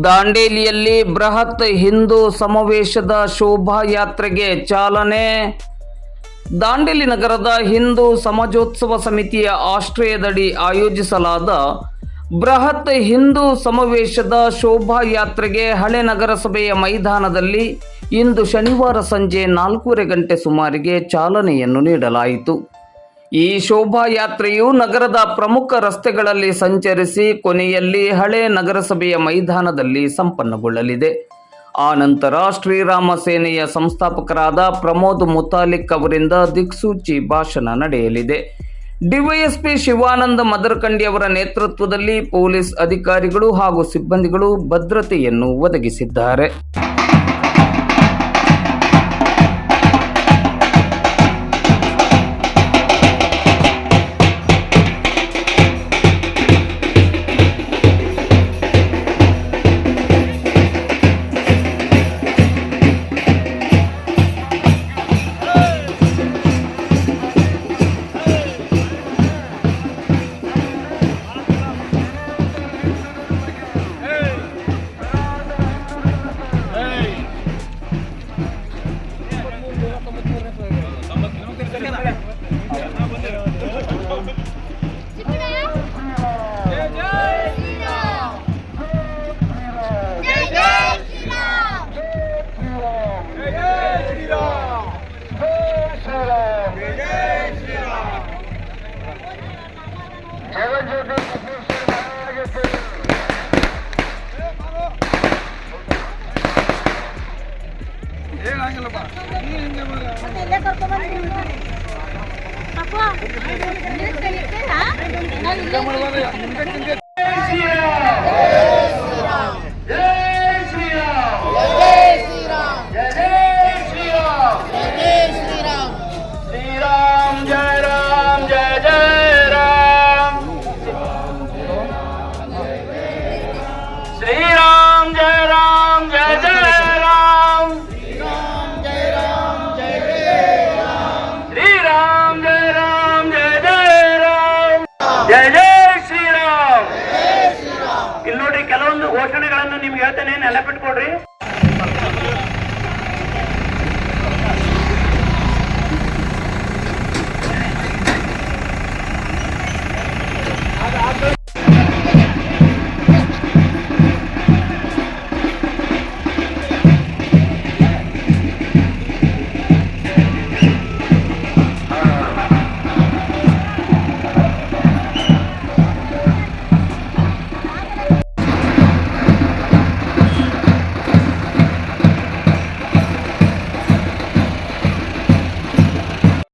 ದಾಂಡೇಲಿಯಲ್ಲಿ ಬೃಹತ್ ಹಿಂದೂ ಸಮಾವೇಶದ ಶೋಭಾಯಾತ್ರೆಗೆ ಚಾಲನೆ. ದಾಂಡೇಲಿ ನಗರದ ಹಿಂದೂ ಸಮಾಜೋತ್ಸವ ಸಮಿತಿಯ ಆಶ್ರಯದಡಿ ಆಯೋಜಿಸಲಾದ ಬೃಹತ್ ಹಿಂದೂ ಸಮಾವೇಶದ ಶೋಭಾಯಾತ್ರೆಗೆ ಹಳೆ ನಗರಸಭೆಯ ಮೈದಾನದಲ್ಲಿ ಇಂದು ಶನಿವಾರ ಸಂಜೆ 4:30 ಗಂಟೆ ಸುಮಾರಿಗೆ ಚಾಲನೆಯನ್ನು ನೀಡಲಾಯಿತು. ಈ ಶೋಭಾಯಾತ್ರೆಯು ನಗರದ ಪ್ರಮುಖ ರಸ್ತೆಗಳಲ್ಲಿ ಸಂಚರಿಸಿ ಕೊನೆಯಲ್ಲಿ ಹಳೆ ನಗರಸಭೆಯ ಮೈದಾನದಲ್ಲಿ ಸಂಪನ್ನಗೊಳ್ಳಲಿದೆ. ಆ ನಂತರ ಶ್ರೀರಾಮ ಸೇನೆಯ ಸಂಸ್ಥಾಪಕರಾದ ಪ್ರಮೋದ್ ಮುತಾಲಿಕ್ ಅವರಿಂದ ದಿಕ್ಸೂಚಿ ಭಾಷಣ ನಡೆಯಲಿದೆ. ಡಿವೈಎಸ್ಪಿ ಶಿವಾನಂದ ಮದರಕಂಡಿ ಅವರ ನೇತೃತ್ವದಲ್ಲಿ ಪೊಲೀಸ್ ಅಧಿಕಾರಿಗಳು ಹಾಗೂ ಸಿಬ್ಬಂದಿಗಳು ಭದ್ರತೆಯನ್ನು ಒದಗಿಸಿದ್ದಾರೆ. ಇಲ್ಲಿ ನೋಡ್ರಿ, ಕೆಲವೊಂದು ಘೋಷಣೆಗಳನ್ನು ನಿಮ್ಗೆ ಹೇಳ್ತೇನೆ, ನೆನಪಿಟ್ಕೊಡ್ರಿ.